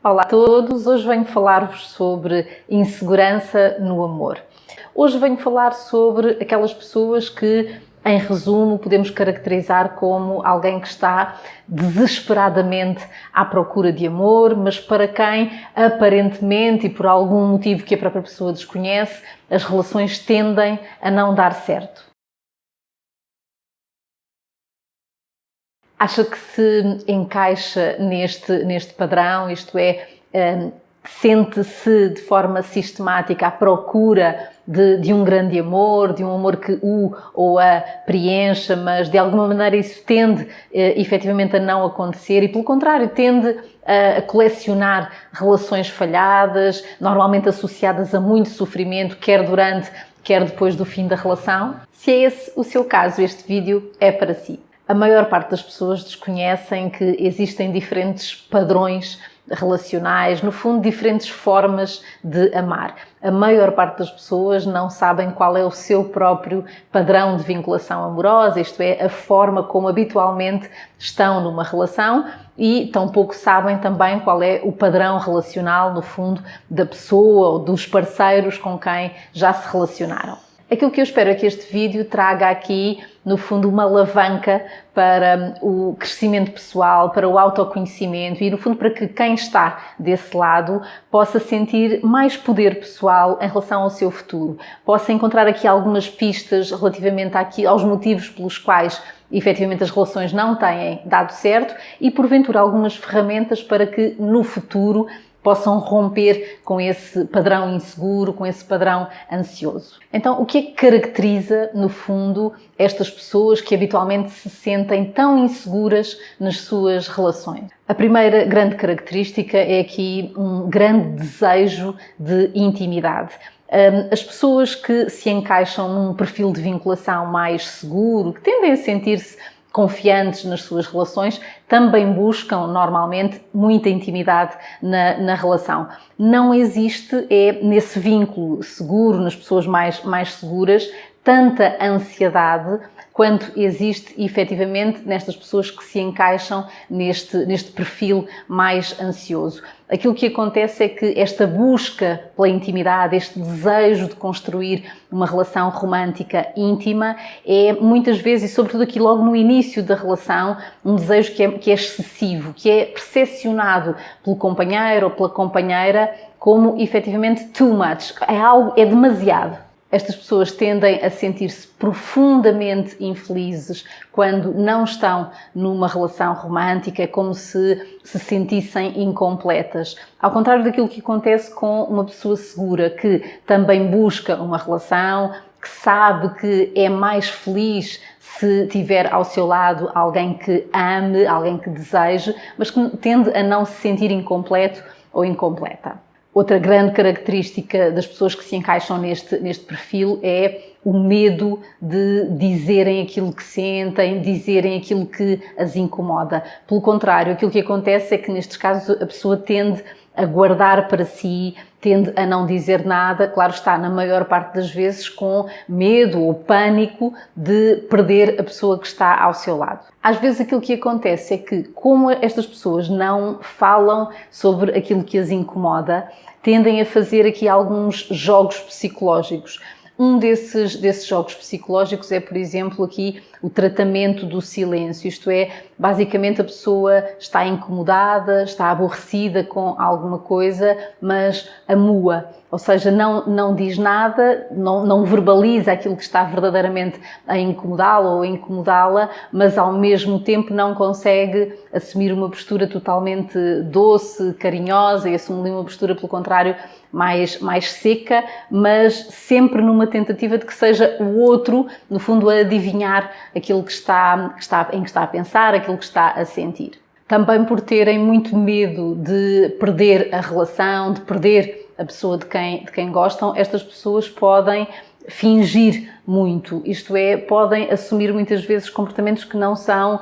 Olá a todos, hoje venho falar-vos sobre insegurança no amor. Hoje venho falar sobre aquelas pessoas que, em resumo, podemos caracterizar como alguém que está desesperadamente à procura de amor, mas para quem, aparentemente e por algum motivo que a própria pessoa desconhece, as relações tendem a não dar certo. Acha que se encaixa neste padrão, isto é, sente-se de forma sistemática à procura de um grande amor, de um amor que o ou a preencha, mas de alguma maneira isso tende efetivamente a não acontecer e, pelo contrário, tende a colecionar relações falhadas, normalmente associadas a muito sofrimento, quer durante, quer depois do fim da relação? Se é esse o seu caso, este vídeo é para si. A maior parte das pessoas desconhecem que existem diferentes padrões relacionais, no fundo, diferentes formas de amar. A maior parte das pessoas não sabem qual é o seu próprio padrão de vinculação amorosa, isto é, a forma como habitualmente estão numa relação, e tampouco sabem também qual é o padrão relacional, no fundo, da pessoa ou dos parceiros com quem já se relacionaram. Aquilo que eu espero é que este vídeo traga aqui, no fundo, uma alavanca para o crescimento pessoal, para o autoconhecimento e, no fundo, para que quem está desse lado possa sentir mais poder pessoal em relação ao seu futuro. Possa encontrar aqui algumas pistas relativamente aos motivos pelos quais efetivamente as relações não têm dado certo e, porventura, algumas ferramentas para que no futuro possam romper com esse padrão inseguro, com esse padrão ansioso. Então, o que é que caracteriza, no fundo, estas pessoas que habitualmente se sentem tão inseguras nas suas relações? A primeira grande característica é aqui um grande desejo de intimidade. As pessoas que se encaixam num perfil de vinculação mais seguro, que tendem a sentir-se confiantes nas suas relações, também buscam normalmente muita intimidade na relação. Não existe, nesse vínculo seguro, nas pessoas mais seguras, tanta ansiedade quanto existe efetivamente nestas pessoas que se encaixam neste perfil mais ansioso. Aquilo que acontece é que esta busca pela intimidade, este desejo de construir uma relação romântica íntima é muitas vezes, e sobretudo aqui logo no início da relação, um desejo que é excessivo, que é percepcionado pelo companheiro ou pela companheira como efetivamente too much, é demasiado. Estas pessoas tendem a sentir-se profundamente infelizes quando não estão numa relação romântica, é como se sentissem incompletas. Ao contrário daquilo que acontece com uma pessoa segura, que também busca uma relação, que sabe que é mais feliz se tiver ao seu lado alguém que ame, alguém que deseje, mas que tende a não se sentir incompleto ou incompleta. Outra grande característica das pessoas que se encaixam neste perfil é o medo de dizerem aquilo que sentem, dizerem aquilo que as incomoda. Pelo contrário, aquilo que acontece é que nestes casos a pessoa tende a guardar para si, tende a não dizer nada, claro está, na maior parte das vezes com medo ou pânico de perder a pessoa que está ao seu lado. Às vezes aquilo que acontece é que, como estas pessoas não falam sobre aquilo que as incomoda, tendem a fazer aqui alguns jogos psicológicos. Um desses jogos psicológicos é, por exemplo, aqui o tratamento do silêncio, isto é, basicamente a pessoa está incomodada, está aborrecida com alguma coisa, mas amua, ou seja, não diz nada, não verbaliza aquilo que está verdadeiramente a incomodá-la ou a incomodá-la, mas ao mesmo tempo não consegue assumir uma postura totalmente doce, carinhosa e assumir uma postura, pelo contrário, mais seca, mas sempre numa tentativa de que seja o outro, no fundo, a adivinhar aquilo em que está a pensar, aquilo que está a sentir. Também por terem muito medo de perder a relação, de perder a pessoa de quem gostam, estas pessoas podem fingir muito, isto é, podem assumir muitas vezes comportamentos que não são,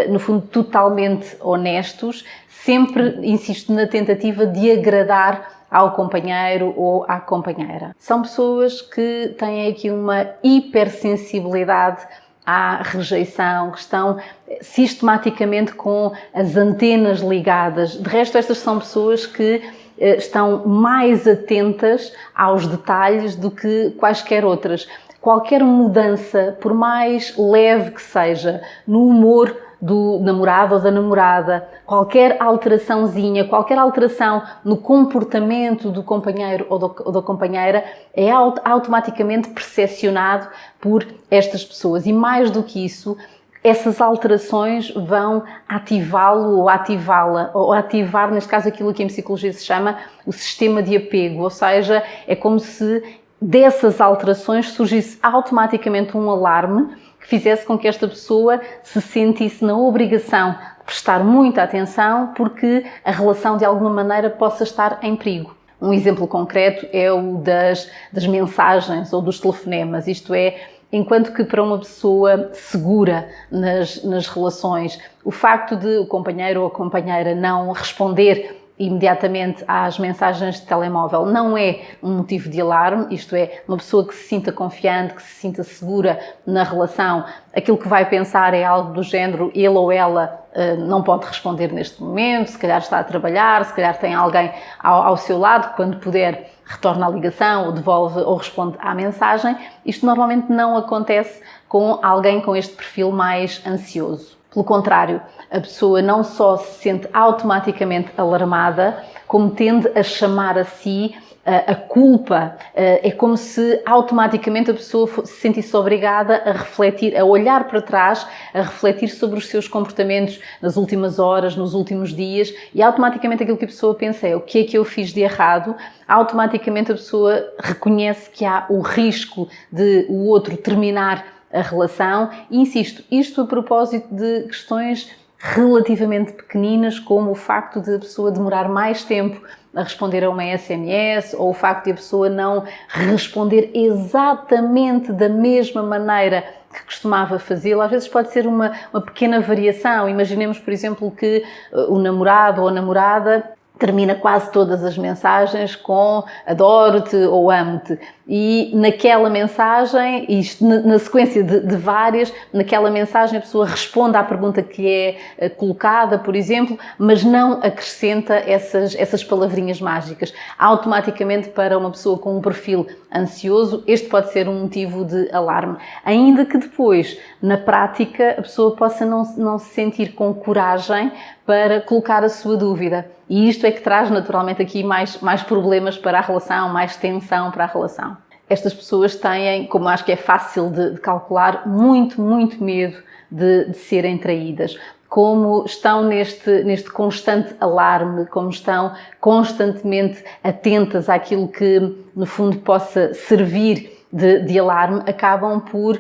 no fundo, totalmente honestos, sempre, insisto, na tentativa de agradar ao companheiro ou à companheira. São pessoas que têm aqui uma hipersensibilidade à rejeição, que estão sistematicamente com as antenas ligadas. De resto, estas são pessoas que estão mais atentas aos detalhes do que quaisquer outras. Qualquer mudança, por mais leve que seja, no humor do namorado ou da namorada, qualquer alteraçãozinha, qualquer alteração no comportamento do companheiro ou da companheira é automaticamente percepcionado por estas pessoas. E mais do que isso, essas alterações vão ativá-lo ou ativá-la, ou ativar, neste caso, aquilo que em psicologia se chama o sistema de apego, ou seja, é como se dessas alterações surgisse automaticamente um alarme que fizesse com que esta pessoa se sentisse na obrigação de prestar muita atenção porque a relação de alguma maneira possa estar em perigo. Um exemplo concreto é o das mensagens ou dos telefonemas, isto é, enquanto que para uma pessoa segura nas relações, o facto de o companheiro ou a companheira não responder imediatamente às mensagens de telemóvel não é um motivo de alarme, isto é, uma pessoa que se sinta confiante, que se sinta segura na relação, aquilo que vai pensar é algo do género, ele ou ela não pode responder neste momento, se calhar está a trabalhar, se calhar tem alguém ao seu lado, quando puder retorna a ligação ou devolve ou responde à mensagem. Isto normalmente não acontece com alguém com este perfil mais ansioso. Pelo contrário, a pessoa não só se sente automaticamente alarmada, como tende a chamar a si a culpa. É como se automaticamente a pessoa se sentisse obrigada a refletir, a olhar para trás, a refletir sobre os seus comportamentos nas últimas horas, nos últimos dias, e automaticamente aquilo que a pessoa pensa é: o que é que eu fiz de errado? Automaticamente a pessoa reconhece que há o risco de o outro terminar a relação, e insisto, isto a propósito de questões relativamente pequeninas, como o facto de a pessoa demorar mais tempo a responder a uma SMS, ou o facto de a pessoa não responder exatamente da mesma maneira que costumava fazê-lo. Às vezes pode ser uma pequena variação. Imaginemos, por exemplo, que o namorado ou a namorada termina quase todas as mensagens com adoro-te ou amo-te. E naquela mensagem, isto na sequência de várias, naquela mensagem a pessoa responde à pergunta que lhe é colocada, por exemplo, mas não acrescenta essas palavrinhas mágicas. Automaticamente, para uma pessoa com um perfil ansioso, este pode ser um motivo de alarme. Ainda que depois, na prática, a pessoa possa não se sentir com coragem para colocar a sua dúvida. E isto é que traz naturalmente aqui mais problemas para a relação, mais tensão para a relação. Estas pessoas têm, como acho que é fácil de calcular, muito medo de serem traídas. Como estão neste constante alarme, como estão constantemente atentas àquilo que, no fundo, possa servir de alarme, acabam por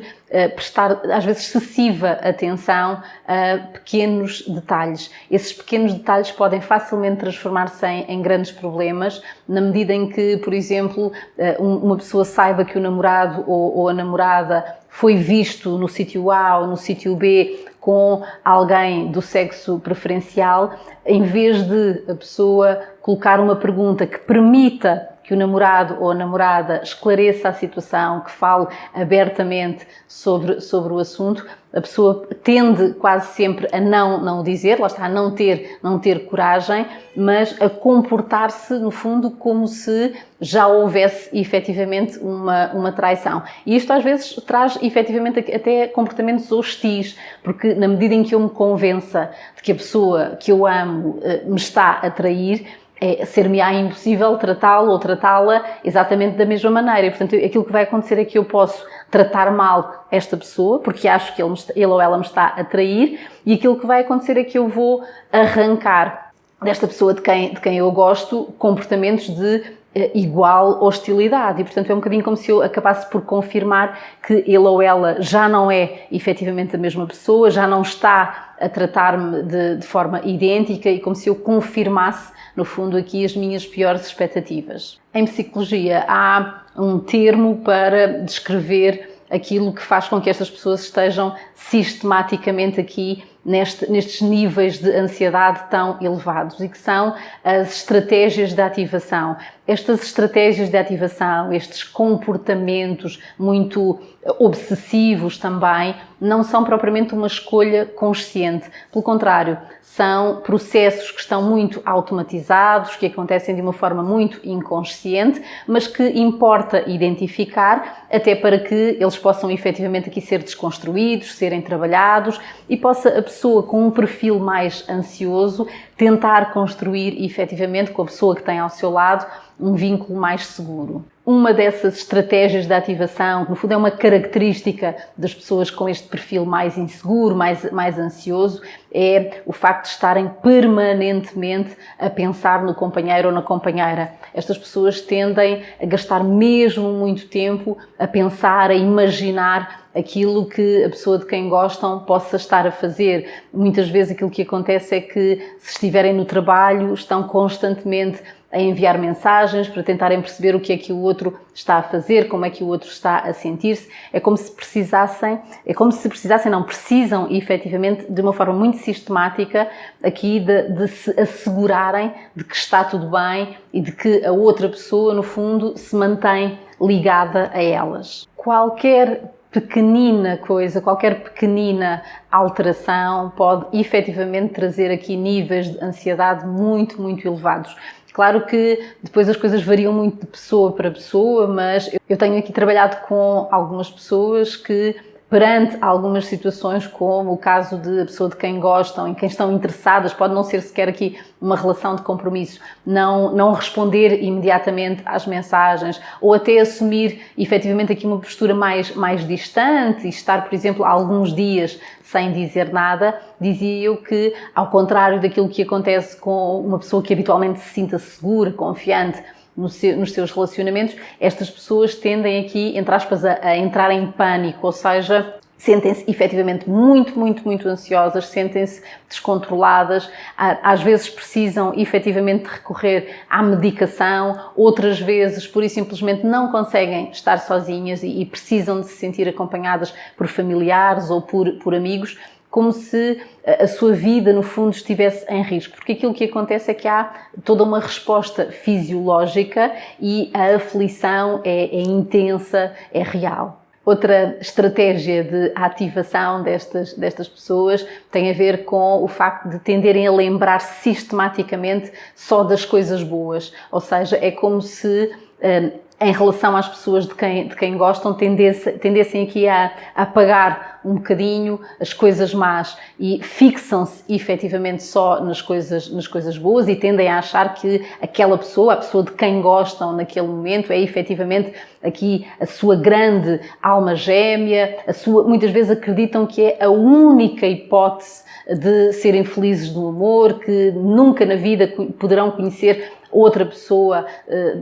prestar, às vezes, excessiva atenção a pequenos detalhes. Esses pequenos detalhes podem facilmente transformar-se em grandes problemas, na medida em que, por exemplo, uma pessoa saiba que o namorado ou a namorada foi visto no sítio A ou no sítio B com alguém do sexo preferencial, em vez de a pessoa colocar uma pergunta que permita que o namorado ou a namorada esclareça a situação, que fale abertamente sobre o assunto, a pessoa tende quase sempre a não o dizer, lá está, a não ter coragem, mas a comportar-se, no fundo, como se já houvesse efetivamente uma traição. E isto às vezes traz efetivamente até comportamentos hostis, porque na medida em que eu me convença de que a pessoa que eu amo me está a trair, ser-me-á impossível tratá-lo ou tratá-la exatamente da mesma maneira. E, portanto, aquilo que vai acontecer é que eu posso tratar mal esta pessoa, porque acho que ele ou ela me está a trair, e aquilo que vai acontecer é que eu vou arrancar desta pessoa de quem eu gosto comportamentos de igual hostilidade. E, portanto, é um bocadinho como se eu acabasse por confirmar que ele ou ela já não é efetivamente a mesma pessoa, já não está a tratar-me de forma idêntica, e como se eu confirmasse, no fundo, aqui as minhas piores expectativas. Em psicologia há um termo para descrever aquilo que faz com que estas pessoas estejam sistematicamente aqui nestes níveis de ansiedade tão elevados, e que são as estratégias de ativação. Estas estratégias de ativação, estes comportamentos muito obsessivos também, não são propriamente uma escolha consciente. Pelo contrário, são processos que estão muito automatizados, que acontecem de uma forma muito inconsciente, mas que importa identificar até para que eles possam efetivamente aqui ser desconstruídos, serem trabalhados e possa a pessoa com um perfil mais ansioso tentar construir efetivamente com a pessoa que tem ao seu lado um vínculo mais seguro. Uma dessas estratégias de ativação, que no fundo é uma característica das pessoas com este perfil mais inseguro, mais ansioso, é o facto de estarem permanentemente a pensar no companheiro ou na companheira. Estas pessoas tendem a gastar mesmo muito tempo a pensar, a imaginar aquilo que a pessoa de quem gostam possa estar a fazer. Muitas vezes aquilo que acontece é que, se estiverem no trabalho, estão constantemente a enviar mensagens para tentarem perceber o que é que o outro está a fazer, como é que o outro está a sentir-se. Precisam efetivamente de uma forma muito sistemática aqui de se assegurarem de que está tudo bem e de que a outra pessoa, no fundo, se mantém ligada a elas. Qualquer pequenina coisa, qualquer pequenina alteração pode efetivamente trazer aqui níveis de ansiedade muito, muito elevados. Claro que depois as coisas variam muito de pessoa para pessoa, mas eu tenho aqui trabalhado com algumas pessoas que, perante algumas situações, como o caso de a pessoa de quem gostam, em quem estão interessadas, pode não ser sequer aqui uma relação de compromisso, não responder imediatamente às mensagens ou até assumir efetivamente aqui uma postura mais distante e estar, por exemplo, alguns dias sem dizer nada. Dizia eu que, ao contrário daquilo que acontece com uma pessoa que habitualmente se sinta segura, confiante nos seus relacionamentos, estas pessoas tendem aqui, entre aspas, a entrar em pânico, ou seja, sentem-se efetivamente muito, muito, muito ansiosas, sentem-se descontroladas, às vezes precisam efetivamente recorrer à medicação, outras vezes pura e simplesmente não conseguem estar sozinhas e precisam de se sentir acompanhadas por familiares ou por amigos, como se a sua vida, no fundo, estivesse em risco. Porque aquilo que acontece é que há toda uma resposta fisiológica e a aflição é intensa, é real. Outra estratégia de ativação destas pessoas tem a ver com o facto de tenderem a lembrar sistematicamente só das coisas boas. Ou seja, é como se, em relação às pessoas de quem gostam, tendessem aqui a apagar um bocadinho as coisas más e fixam-se efetivamente só nas coisas boas e tendem a achar que aquela pessoa, a pessoa de quem gostam naquele momento, é efetivamente aqui a sua grande alma gêmea, muitas vezes acreditam que é a única hipótese de serem felizes no amor, que nunca na vida poderão conhecer outra pessoa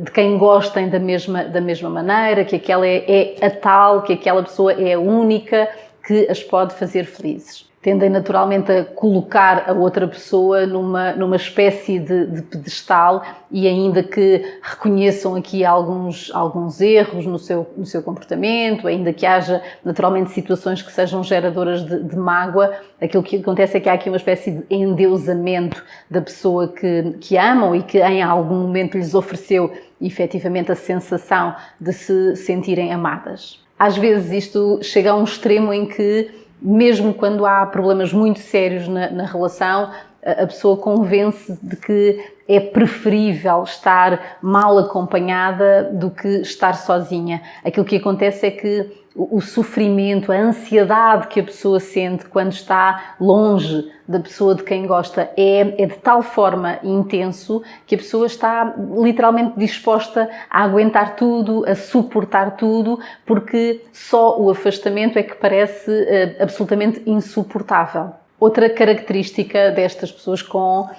de quem gostem da mesma maneira, que aquela é a tal, que aquela pessoa é a única que as pode fazer felizes. Tendem naturalmente a colocar a outra pessoa numa espécie de pedestal e ainda que reconheçam aqui alguns erros no seu comportamento, ainda que haja naturalmente situações que sejam geradoras de mágoa, aquilo que acontece é que há aqui uma espécie de endeusamento da pessoa que amam e que em algum momento lhes ofereceu efetivamente a sensação de se sentirem amadas. Às vezes isto chega a um extremo em que, mesmo quando há problemas muito sérios na relação, a pessoa convence de que é preferível estar mal acompanhada do que estar sozinha. Aquilo que acontece é que o sofrimento, a ansiedade que a pessoa sente quando está longe da pessoa de quem gosta é de tal forma intenso que a pessoa está literalmente disposta a aguentar tudo, a suportar tudo, porque só o afastamento é que parece absolutamente insuportável. Outra característica destas pessoas com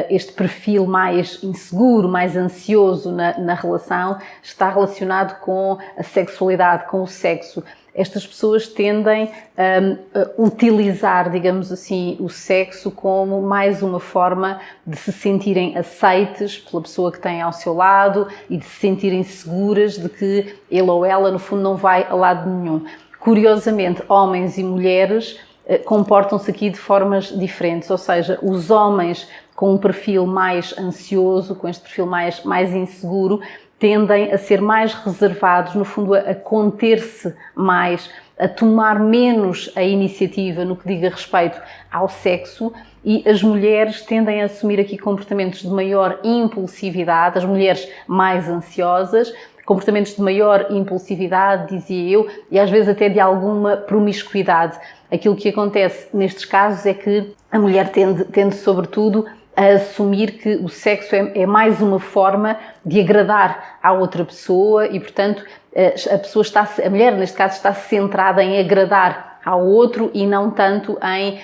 este perfil mais inseguro, mais ansioso na relação, está relacionado com a sexualidade, com o sexo. Estas pessoas tendem a utilizar, digamos assim, o sexo como mais uma forma de se sentirem aceites pela pessoa que têm ao seu lado e de se sentirem seguras de que ele ou ela, no fundo, não vai a lado nenhum. Curiosamente, homens e mulheres comportam-se aqui de formas diferentes, ou seja, os homens com um perfil mais ansioso, com este perfil mais inseguro, tendem a ser mais reservados, no fundo a conter-se mais, a tomar menos a iniciativa no que diga respeito ao sexo, e as mulheres tendem a assumir aqui comportamentos de maior impulsividade, as mulheres mais ansiosas, comportamentos de maior impulsividade, dizia eu, e às vezes até de alguma promiscuidade. Aquilo que acontece nestes casos é que a mulher tende sobretudo, a assumir que o sexo é mais uma forma de agradar à outra pessoa e, portanto, a mulher, neste caso, está centrada em agradar ao outro e não tanto em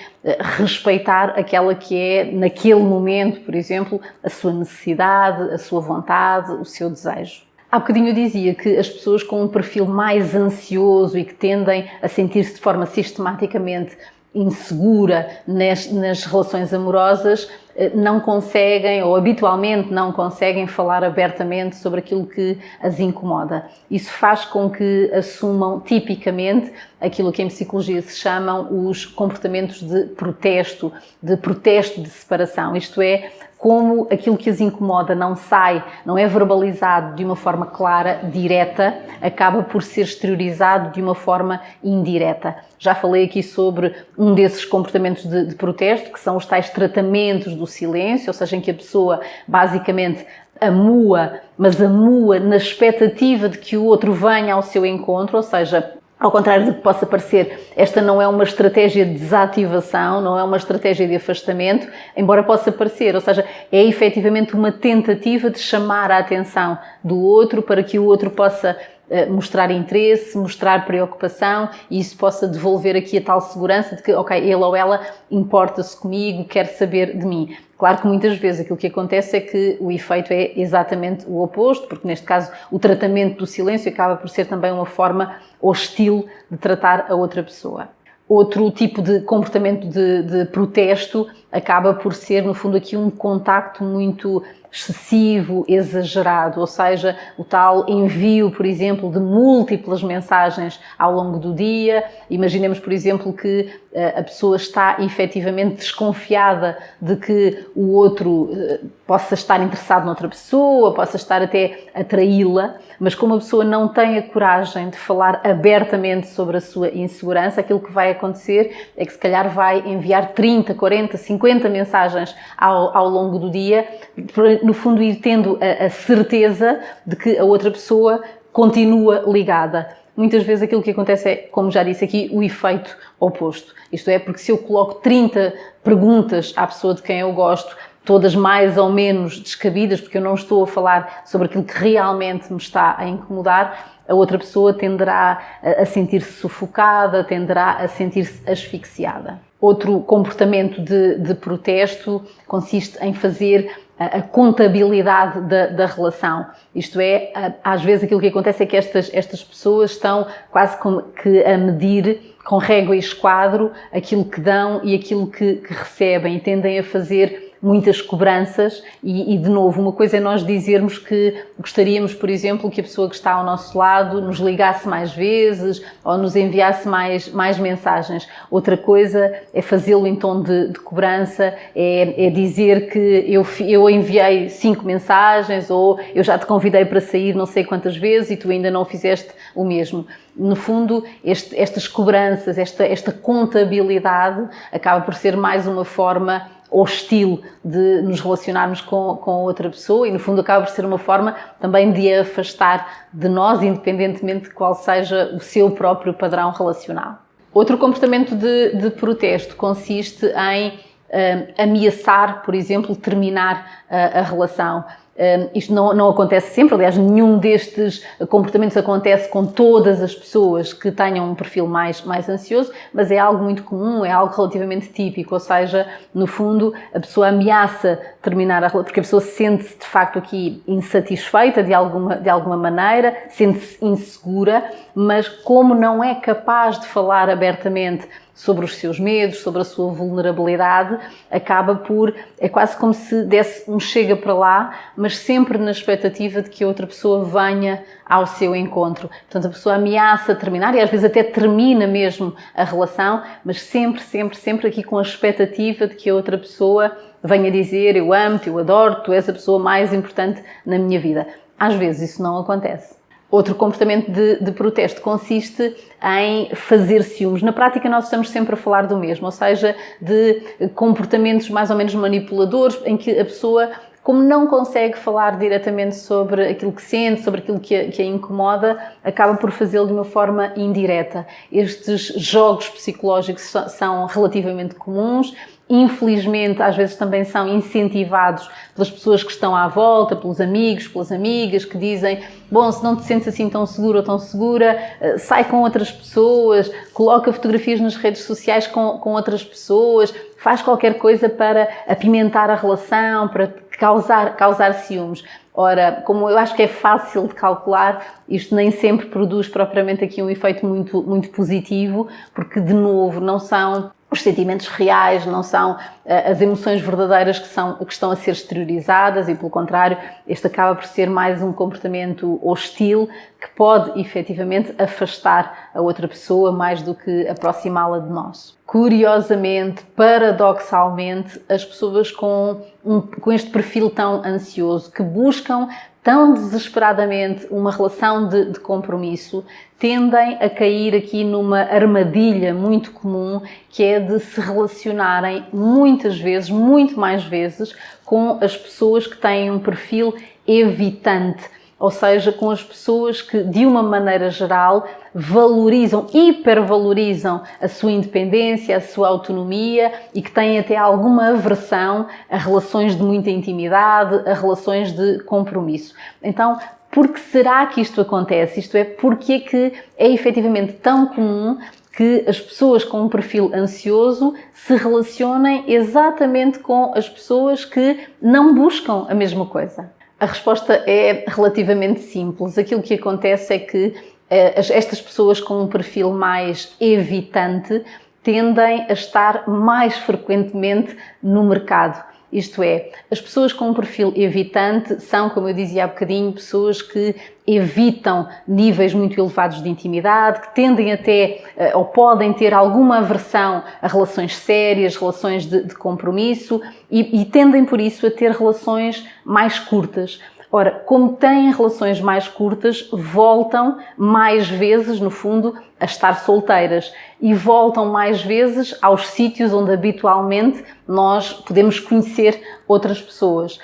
respeitar aquela que é, naquele momento, por exemplo, a sua necessidade, a sua vontade, o seu desejo. Há bocadinho eu dizia que as pessoas com um perfil mais ansioso e que tendem a sentir-se de forma sistematicamente insegura nas relações amorosas não conseguem, ou habitualmente não conseguem, falar abertamente sobre aquilo que as incomoda. Isso faz com que assumam tipicamente aquilo que em psicologia se chamam os comportamentos de protesto de separação, isto é, como aquilo que as incomoda não sai, não é verbalizado de uma forma clara, direta, acaba por ser exteriorizado de uma forma indireta. Já falei aqui sobre um desses comportamentos de protesto, que são os tais tratamentos do silêncio, ou seja, em que a pessoa basicamente amua, mas amua na expectativa de que o outro venha ao seu encontro, ou seja, ao contrário do que possa parecer, esta não é uma estratégia de desativação, não é uma estratégia de afastamento, embora possa parecer, ou seja, é efetivamente uma tentativa de chamar a atenção do outro para que o outro possa mostrar interesse, mostrar preocupação e isso possa devolver aqui a tal segurança de que, ok, ele ou ela importa-se comigo, quer saber de mim. Claro que muitas vezes aquilo que acontece é que o efeito é exatamente o oposto, porque neste caso o tratamento do silêncio acaba por ser também uma forma hostil de tratar a outra pessoa. Outro tipo de comportamento de protesto acaba por ser, no fundo, aqui um contacto muito excessivo, exagerado, ou seja, o tal envio, por exemplo, de múltiplas mensagens ao longo do dia. Imaginemos, por exemplo, que a pessoa está efetivamente desconfiada de que o outro possa estar interessado noutra pessoa, possa estar até a traí-la, mas como a pessoa não tem a coragem de falar abertamente sobre a sua insegurança, aquilo que vai acontecer é que se calhar vai enviar 30, 40, 50 mensagens ao longo do dia, no fundo ir tendo a certeza de que a outra pessoa continua ligada. Muitas vezes aquilo que acontece é, como já disse aqui, o efeito oposto. Isto é, porque se eu coloco 30 perguntas à pessoa de quem eu gosto, todas mais ou menos descabidas, porque eu não estou a falar sobre aquilo que realmente me está a incomodar, a outra pessoa tenderá a sentir-se sufocada, tenderá a sentir-se asfixiada. Outro comportamento de protesto consiste em fazer a contabilidade da relação. Isto é, às vezes aquilo que acontece é que estas pessoas estão quase como que a medir com régua e esquadro aquilo que dão e aquilo que recebem e tendem a fazer muitas cobranças e, de novo, uma coisa é nós dizermos que gostaríamos, por exemplo, que a pessoa que está ao nosso lado nos ligasse mais vezes ou nos enviasse mais mensagens. Outra coisa é fazê-lo em tom de cobrança, é dizer que eu enviei 5 mensagens ou eu já te convidei para sair não sei quantas vezes e tu ainda não fizeste o mesmo. No fundo, estas cobranças, esta contabilidade acaba por ser mais uma forma hostil de nos relacionarmos com outra pessoa e, no fundo, acaba por ser uma forma também de a afastar de nós, independentemente de qual seja o seu próprio padrão relacional. Outro comportamento de protesto consiste em ameaçar, por exemplo, terminar a relação. Isto não acontece sempre, aliás, nenhum destes comportamentos acontece com todas as pessoas que tenham um perfil mais ansioso, mas é algo muito comum, é algo relativamente típico, ou seja, no fundo, a pessoa ameaça terminar a relação, porque a pessoa sente-se de facto aqui insatisfeita de alguma maneira, sente-se insegura, mas como não é capaz de falar abertamente sobre os seus medos, sobre a sua vulnerabilidade, é quase como se desse um chega para lá, mas sempre na expectativa de que a outra pessoa venha ao seu encontro. Portanto, a pessoa ameaça terminar e às vezes até termina mesmo a relação, mas sempre aqui com a expectativa de que a outra pessoa venha dizer eu amo-te, eu adoro-te, tu és a pessoa mais importante na minha vida. Às vezes isso não acontece. Outro comportamento de protesto consiste em fazer ciúmes. Na prática, nós estamos sempre a falar do mesmo, ou seja, de comportamentos mais ou menos manipuladores, em que a pessoa, como não consegue falar diretamente sobre aquilo que sente, sobre aquilo que a incomoda, acaba por fazê-lo de uma forma indireta. Estes jogos psicológicos são relativamente comuns. Infelizmente, às vezes também são incentivados pelas pessoas que estão à volta, pelos amigos, pelas amigas, que dizem: bom, se não te sentes assim tão seguro ou tão segura, sai com outras pessoas, coloca fotografias nas redes sociais com outras pessoas, faz qualquer coisa para apimentar a relação, para causar ciúmes. Ora, como eu acho que é fácil de calcular, isto nem sempre produz propriamente aqui um efeito muito positivo, porque, de novo, não são os sentimentos reais, não são as emoções verdadeiras que estão a ser exteriorizadas, e, pelo contrário, este acaba por ser mais um comportamento hostil que pode, efetivamente, afastar a outra pessoa mais do que aproximá-la de nós. Curiosamente, paradoxalmente, as pessoas com este perfil tão ansioso, que buscam tão desesperadamente uma relação de compromisso, tendem a cair aqui numa armadilha muito comum, que é de se relacionarem muitas vezes, muito mais vezes, com as pessoas que têm um perfil evitante, ou seja, com as pessoas que, de uma maneira geral, hipervalorizam a sua independência, a sua autonomia, e que têm até alguma aversão a relações de muita intimidade, a relações de compromisso. Então, por que será que isto acontece? Isto é, porque é que é efetivamente tão comum que as pessoas com um perfil ansioso se relacionem exatamente com as pessoas que não buscam a mesma coisa? A resposta é relativamente simples. Aquilo que acontece é que estas pessoas com um perfil mais evitante tendem a estar mais frequentemente no mercado. Isto é, as pessoas com um perfil evitante são, como eu dizia há bocadinho, pessoas que evitam níveis muito elevados de intimidade, que tendem até, ou podem ter alguma aversão a relações sérias, relações de compromisso, e tendem por isso a ter relações mais curtas. Ora, como têm relações mais curtas, voltam mais vezes, no fundo, a estar solteiras, e voltam mais vezes aos sítios onde habitualmente nós podemos conhecer outras pessoas,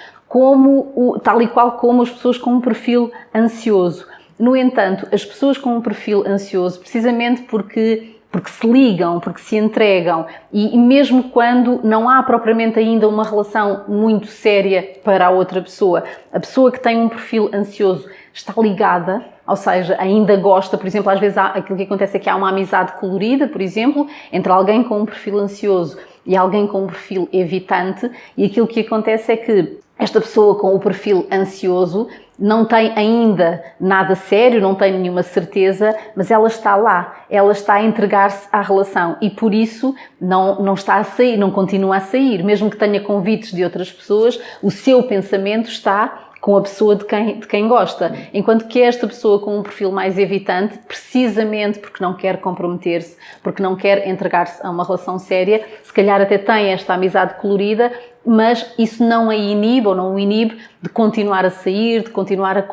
tal e qual como as pessoas com um perfil ansioso. No entanto, as pessoas com um perfil ansioso, precisamente porque se ligam, porque se entregam, e mesmo quando não há propriamente ainda uma relação muito séria para a outra pessoa, a pessoa que tem um perfil ansioso está ligada, ou seja, ainda gosta. Por exemplo, às vezes aquilo que acontece é que há uma amizade colorida, por exemplo, entre alguém com um perfil ansioso e alguém com um perfil evitante, e aquilo que acontece é que esta pessoa com o perfil ansioso não tem ainda nada sério, não tem nenhuma certeza, mas ela está lá, ela está a entregar-se à relação, e por isso não está a sair, não continua a sair. Mesmo que tenha convites de outras pessoas, o seu pensamento está com a pessoa de quem gosta. Enquanto que esta pessoa com um perfil mais evitante, precisamente porque não quer comprometer-se, porque não quer entregar-se a uma relação séria, se calhar até tem esta amizade colorida, mas isso não a inibe, ou não o inibe, de continuar a sair, de continuar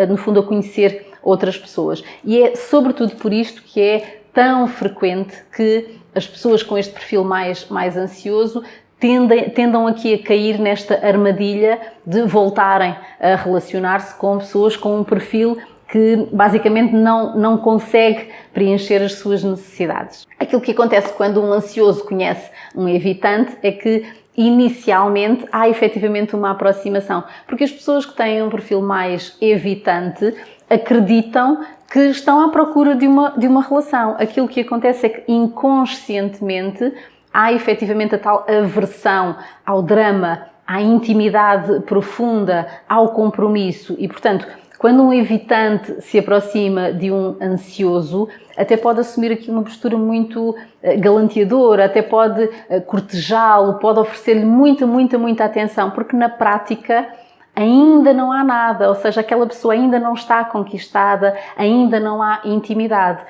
no fundo, a conhecer outras pessoas. E é sobretudo por isto que é tão frequente que as pessoas com este perfil mais ansioso tendam aqui a cair nesta armadilha de voltarem a relacionar-se com pessoas com um perfil que basicamente não consegue preencher as suas necessidades. Aquilo que acontece quando um ansioso conhece um evitante é que inicialmente há efetivamente uma aproximação, porque as pessoas que têm um perfil mais evitante acreditam que estão à procura de uma relação. Aquilo que acontece é que inconscientemente há efetivamente a tal aversão ao drama, à intimidade profunda, ao compromisso, e, portanto, quando um evitante se aproxima de um ansioso, até pode assumir aqui uma postura muito galanteadora, até pode cortejá-lo, pode oferecer-lhe muita atenção, porque na prática ainda não há nada, ou seja, aquela pessoa ainda não está conquistada, ainda não há intimidade.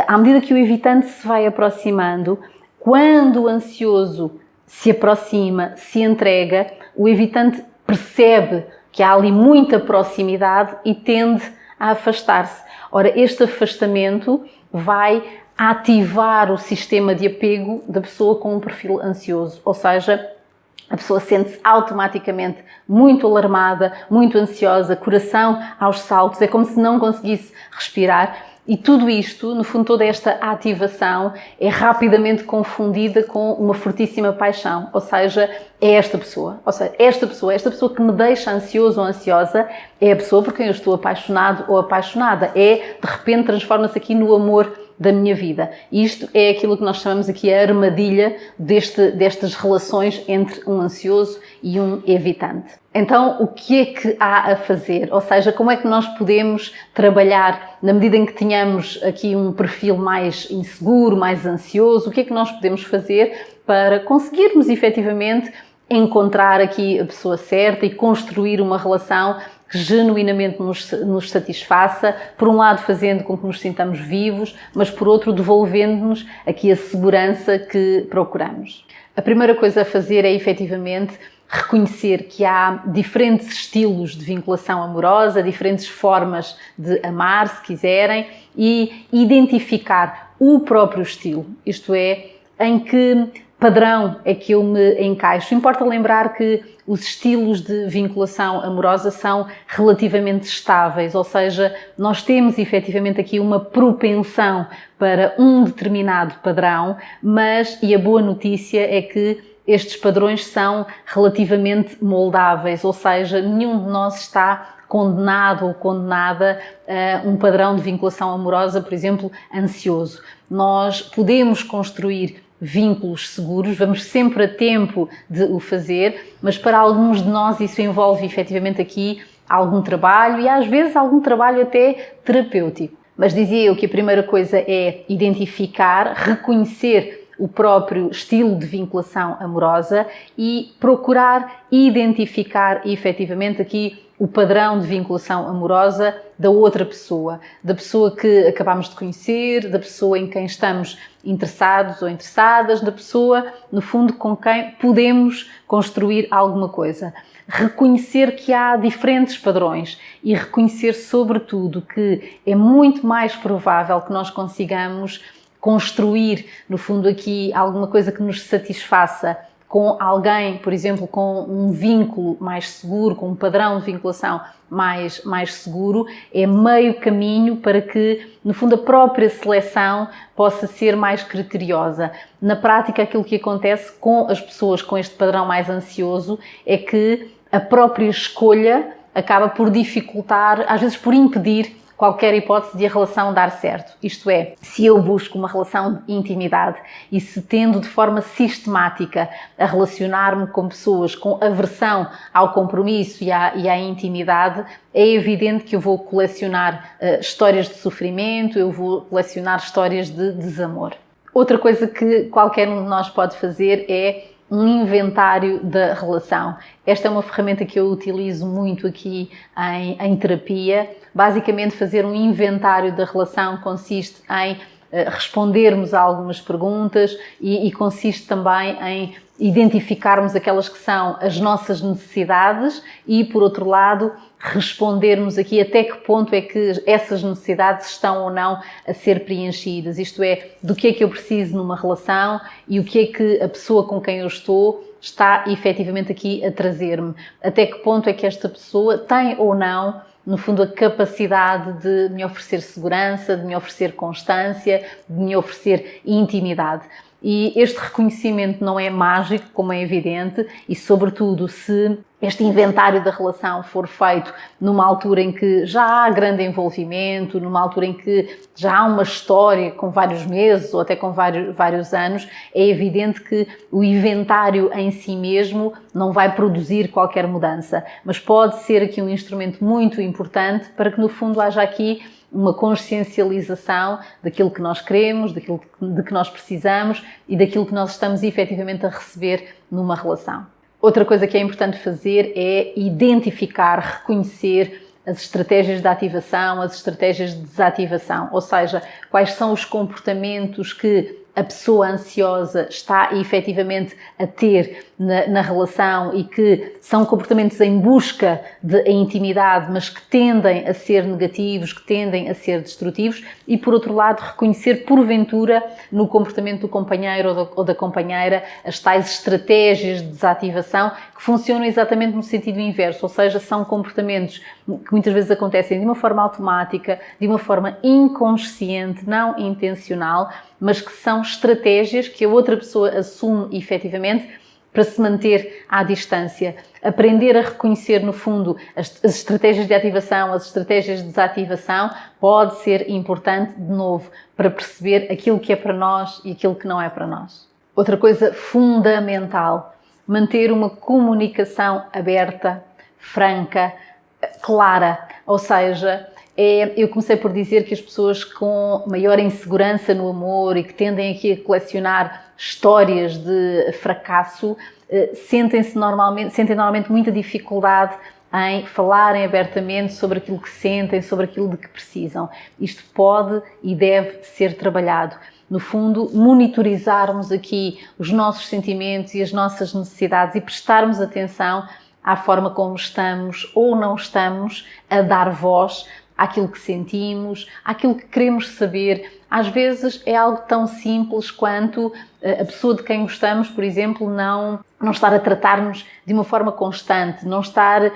À medida que o evitante se vai aproximando, quando o ansioso se aproxima, se entrega, o evitante percebe que há ali muita proximidade e tende a afastar-se. Ora, este afastamento vai ativar o sistema de apego da pessoa com um perfil ansioso, ou seja, a pessoa sente-se automaticamente muito alarmada, muito ansiosa, coração aos saltos, é como se não conseguisse respirar. E tudo isto, no fundo, toda esta ativação é rapidamente confundida com uma fortíssima paixão, ou seja, é esta pessoa. Ou seja, esta pessoa que me deixa ansioso ou ansiosa, é a pessoa por quem eu estou apaixonado ou apaixonada. De repente, transforma-se aqui no amor da minha vida. E isto é aquilo que nós chamamos aqui a armadilha destas relações entre um ansioso e um evitante. Então, o que é que há a fazer? Ou seja, como é que nós podemos trabalhar na medida em que tenhamos aqui um perfil mais inseguro, mais ansioso? O que é que nós podemos fazer para conseguirmos efetivamente encontrar aqui a pessoa certa e construir uma relação que genuinamente nos satisfaça, por um lado fazendo com que nos sintamos vivos, mas por outro devolvendo-nos aqui a segurança que procuramos. A primeira coisa a fazer é efetivamente reconhecer que há diferentes estilos de vinculação amorosa, diferentes formas de amar, se quiserem, e identificar o próprio estilo, isto é, em que padrão é que eu me encaixo. Importa lembrar que os estilos de vinculação amorosa são relativamente estáveis, ou seja, nós temos efetivamente aqui uma propensão para um determinado padrão, e a boa notícia é que estes padrões são relativamente moldáveis, ou seja, nenhum de nós está condenado ou condenada a um padrão de vinculação amorosa, por exemplo, ansioso. Nós podemos construir vínculos seguros, vamos sempre a tempo de o fazer, mas para alguns de nós isso envolve efetivamente aqui algum trabalho e às vezes algum trabalho até terapêutico. Mas dizia eu que a primeira coisa é identificar, reconhecer o próprio estilo de vinculação amorosa e procurar identificar efetivamente aqui o padrão de vinculação amorosa da outra pessoa, da pessoa que acabamos de conhecer, da pessoa em quem estamos interessados ou interessadas, da pessoa, no fundo, com quem podemos construir alguma coisa. Reconhecer que há diferentes padrões e reconhecer, sobretudo, que é muito mais provável que nós consigamos construir, no fundo, aqui alguma coisa que nos satisfaça com alguém, por exemplo, com um vínculo mais seguro, com um padrão de vinculação mais seguro, é meio caminho para que, no fundo, a própria seleção possa ser mais criteriosa. Na prática, aquilo que acontece com as pessoas com este padrão mais ansioso é que a própria escolha acaba por dificultar, às vezes por impedir qualquer hipótese de a relação dar certo. Isto é, se eu busco uma relação de intimidade e se tendo de forma sistemática a relacionar-me com pessoas com aversão ao compromisso e à intimidade, é evidente que eu vou colecionar histórias de sofrimento, eu vou colecionar histórias de desamor. Outra coisa que qualquer um de nós pode fazer é um inventário da relação. Esta é uma ferramenta que eu utilizo muito aqui em terapia. Basicamente, fazer um inventário da relação consiste em respondermos a algumas perguntas e consiste também em identificarmos aquelas que são as nossas necessidades e, por outro lado, respondermos aqui até que ponto é que essas necessidades estão ou não a ser preenchidas. Isto é, do que é que eu preciso numa relação e o que é que a pessoa com quem eu estou está efetivamente aqui a trazer-me. Até que ponto é que esta pessoa tem ou não, no fundo, a capacidade de me oferecer segurança, de me oferecer constância, de me oferecer intimidade. E este reconhecimento não é mágico, como é evidente, e sobretudo se este inventário da relação for feito numa altura em que já há grande envolvimento, numa altura em que já há uma história com vários meses ou até com vários anos, é evidente que o inventário em si mesmo não vai produzir qualquer mudança, mas pode ser aqui um instrumento muito importante para que no fundo haja aqui uma consciencialização daquilo que nós queremos, daquilo de que nós precisamos e daquilo que nós estamos efetivamente a receber numa relação. Outra coisa que é importante fazer é identificar, reconhecer as estratégias de ativação, as estratégias de desativação, ou seja, quais são os comportamentos que a pessoa ansiosa está efetivamente a ter na relação e que são comportamentos em busca da intimidade, mas que tendem a ser negativos, que tendem a ser destrutivos, e por outro lado reconhecer porventura no comportamento do companheiro ou da companheira as tais estratégias de desativação que funcionam exatamente no sentido inverso, ou seja, são comportamentos que muitas vezes acontecem de uma forma automática, de uma forma inconsciente, não intencional, mas que são estratégias que a outra pessoa assume efetivamente para se manter à distância. Aprender a reconhecer, no fundo, as estratégias de ativação, as estratégias de desativação, pode ser importante, de novo, para perceber aquilo que é para nós e aquilo que não é para nós. Outra coisa fundamental, manter uma comunicação aberta, franca, clara, ou seja, eu comecei por dizer que as pessoas com maior insegurança no amor e que tendem aqui a colecionar histórias de fracasso, sentem normalmente muita dificuldade em falarem abertamente sobre aquilo que sentem, sobre aquilo de que precisam. Isto pode e deve ser trabalhado. No fundo, monitorizarmos aqui os nossos sentimentos e as nossas necessidades e prestarmos atenção à forma como estamos ou não estamos a dar voz àquilo que sentimos, àquilo que queremos saber. Às vezes é algo tão simples quanto a pessoa de quem gostamos, por exemplo, não estar a tratar-nos de uma forma constante, não estar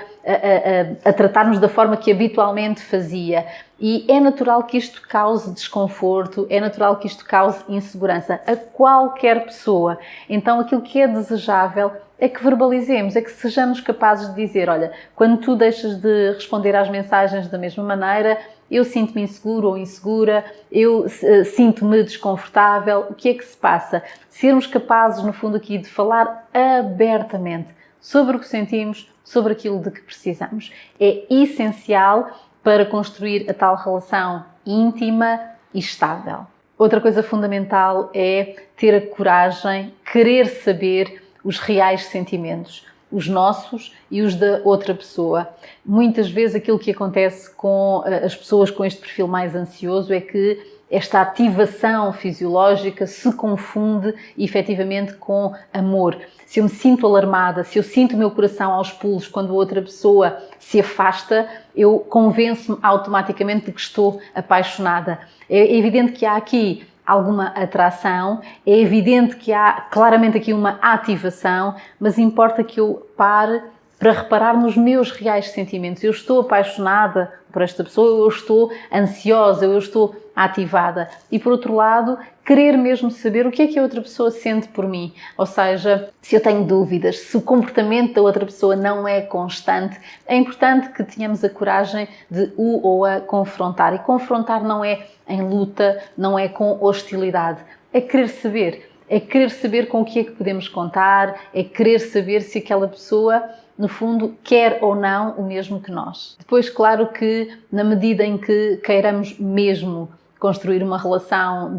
a tratar-nos da forma que habitualmente fazia. E é natural que isto cause desconforto, é natural que isto cause insegurança a qualquer pessoa. Então aquilo que é desejável é que verbalizemos, é que sejamos capazes de dizer, olha, quando tu deixas de responder às mensagens da mesma maneira, eu sinto-me inseguro ou insegura, eu sinto-me desconfortável, o que é que se passa? Sermos capazes, no fundo aqui, de falar abertamente sobre o que sentimos, sobre aquilo de que precisamos. É essencial para construir a tal relação íntima e estável. Outra coisa fundamental é ter a coragem, querer saber os reais sentimentos, os nossos e os da outra pessoa. Muitas vezes aquilo que acontece com as pessoas com este perfil mais ansioso é que esta ativação fisiológica se confunde efetivamente com amor. Se eu me sinto alarmada, se eu sinto o meu coração aos pulos quando a outra pessoa se afasta, eu convenço-me automaticamente de que estou apaixonada. É evidente que há aqui alguma atração, é evidente que há claramente aqui uma ativação, mas importa que eu pare para reparar nos meus reais sentimentos. Eu estou apaixonada por esta pessoa, eu estou ansiosa, eu estou ativada. E por outro lado, querer mesmo saber o que é que a outra pessoa sente por mim. Ou seja, se eu tenho dúvidas, se o comportamento da outra pessoa não é constante, é importante que tenhamos a coragem de o ou a confrontar. E confrontar não é em luta, não é com hostilidade, é querer saber. É querer saber com o que é que podemos contar, é querer saber se aquela pessoa, no fundo, quer ou não o mesmo que nós. Depois, claro que, na medida em que queiramos mesmo construir uma relação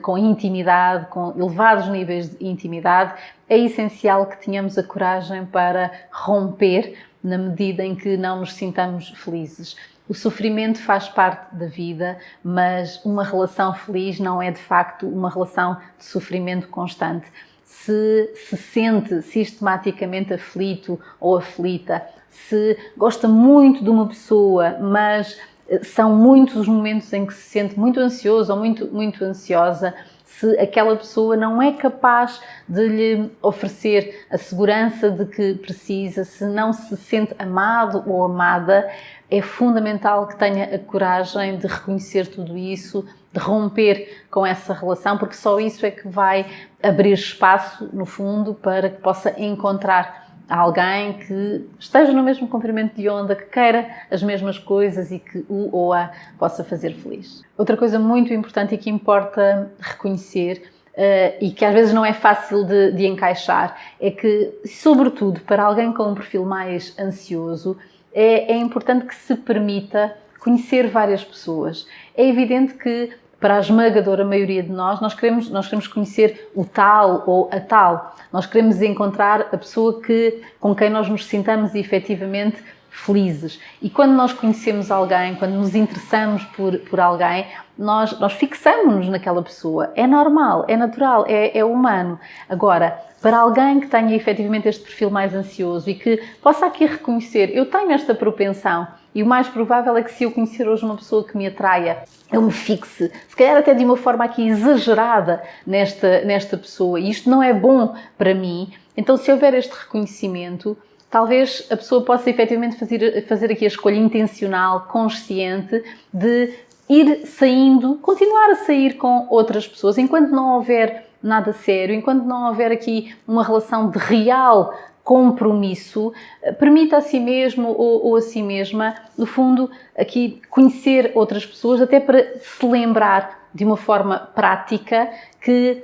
com intimidade, com elevados níveis de intimidade, é essencial que tenhamos a coragem para romper na medida em que não nos sintamos felizes. O sofrimento faz parte da vida, mas uma relação feliz não é de facto uma relação de sofrimento constante. Se sente sistematicamente aflito ou aflita, se gosta muito de uma pessoa, mas são muitos os momentos em que se sente muito ansioso ou muito ansiosa, se aquela pessoa não é capaz de lhe oferecer a segurança de que precisa, se não se sente amado ou amada, é fundamental que tenha a coragem de reconhecer tudo isso, de romper com essa relação, porque só isso é que vai abrir espaço, no fundo, para que possa encontrar alguém que esteja no mesmo comprimento de onda, que queira as mesmas coisas e que o ou a possa fazer feliz. Outra coisa muito importante e que importa reconhecer e que às vezes não é fácil de encaixar é que, sobretudo para alguém com um perfil mais ansioso, é importante que se permita conhecer várias pessoas. É evidente que para a esmagadora maioria de nós queremos conhecer o tal ou a tal. Nós queremos encontrar a pessoa com quem nós nos sintamos efetivamente felizes. E quando nós conhecemos alguém, quando nos interessamos por alguém, nós fixamos-nos naquela pessoa. É normal, é natural, é humano. Agora, para alguém que tenha efetivamente este perfil mais ansioso e que possa aqui reconhecer, eu tenho esta propensão, e o mais provável é que se eu conhecer hoje uma pessoa que me atraia, eu me fixe, se calhar até de uma forma aqui exagerada nesta pessoa, e isto não é bom para mim. Então, se houver este reconhecimento, talvez a pessoa possa efetivamente fazer aqui a escolha intencional, consciente, de ir saindo, continuar a sair com outras pessoas, enquanto não houver nada sério, enquanto não houver aqui uma relação de real compromisso, permita a si mesmo ou a si mesma, no fundo, aqui conhecer outras pessoas, até para se lembrar de uma forma prática que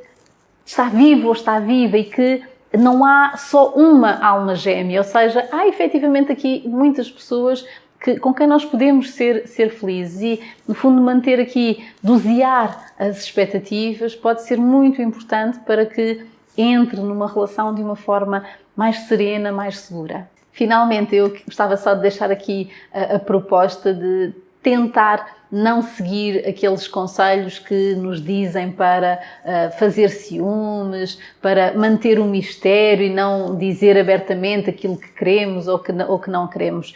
está vivo ou está viva e que não há só uma alma gêmea, ou seja, há efetivamente aqui muitas pessoas com quem nós podemos ser felizes e, no fundo, manter aqui, dosear as expectativas pode ser muito importante para que entre numa relação de uma forma mais serena, mais segura. Finalmente, eu gostava só de deixar aqui a proposta de tentar não seguir aqueles conselhos que nos dizem para fazer ciúmes, para manter um mistério e não dizer abertamente aquilo que queremos ou que não queremos.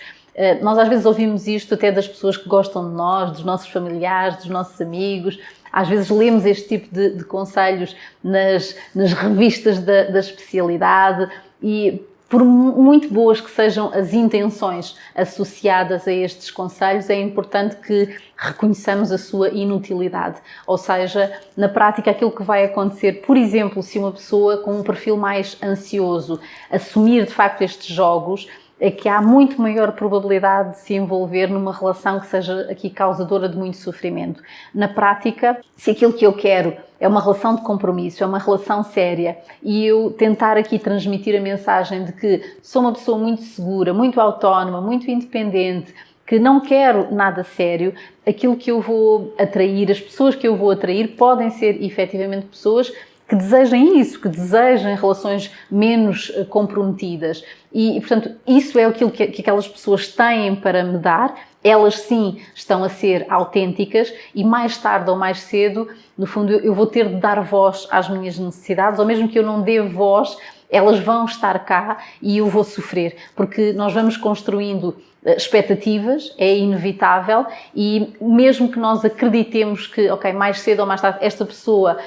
Nós às vezes ouvimos isto até das pessoas que gostam de nós, dos nossos familiares, dos nossos amigos. Às vezes lemos este tipo de conselhos nas revistas da especialidade e, por muito boas que sejam as intenções associadas a estes conselhos, é importante que reconheçamos a sua inutilidade. Ou seja, na prática, aquilo que vai acontecer, por exemplo, se uma pessoa com um perfil mais ansioso assumir de facto estes jogos, é que há muito maior probabilidade de se envolver numa relação que seja aqui causadora de muito sofrimento. Na prática, se aquilo que eu quero é uma relação de compromisso, é uma relação séria, e eu tentar aqui transmitir a mensagem de que sou uma pessoa muito segura, muito autónoma, muito independente, que não quero nada sério, aquilo que eu vou atrair, as pessoas que eu vou atrair podem ser efetivamente pessoas que desejem isso, que desejem relações menos comprometidas. E portanto, isso é aquilo que aquelas pessoas têm para me dar. Elas sim estão a ser autênticas e mais tarde ou mais cedo, no fundo, eu vou ter de dar voz às minhas necessidades, ou mesmo que eu não dê voz, elas vão estar cá e eu vou sofrer, porque nós vamos construindo expectativas, é inevitável, e mesmo que nós acreditemos que, ok, mais cedo ou mais tarde, esta pessoa,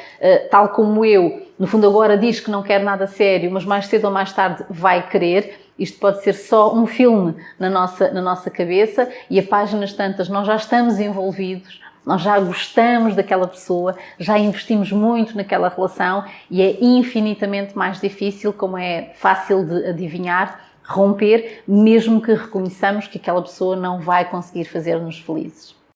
tal como eu, no fundo agora diz que não quer nada sério, mas mais cedo ou mais tarde vai querer, isto pode ser só um filme na nossa cabeça e a páginas tantas nós já estamos envolvidos, nós já gostamos daquela pessoa, já investimos muito naquela relação e é infinitamente mais difícil, como é fácil de adivinhar, romper, mesmo que reconheçamos que aquela pessoa não vai conseguir fazer-nos felizes.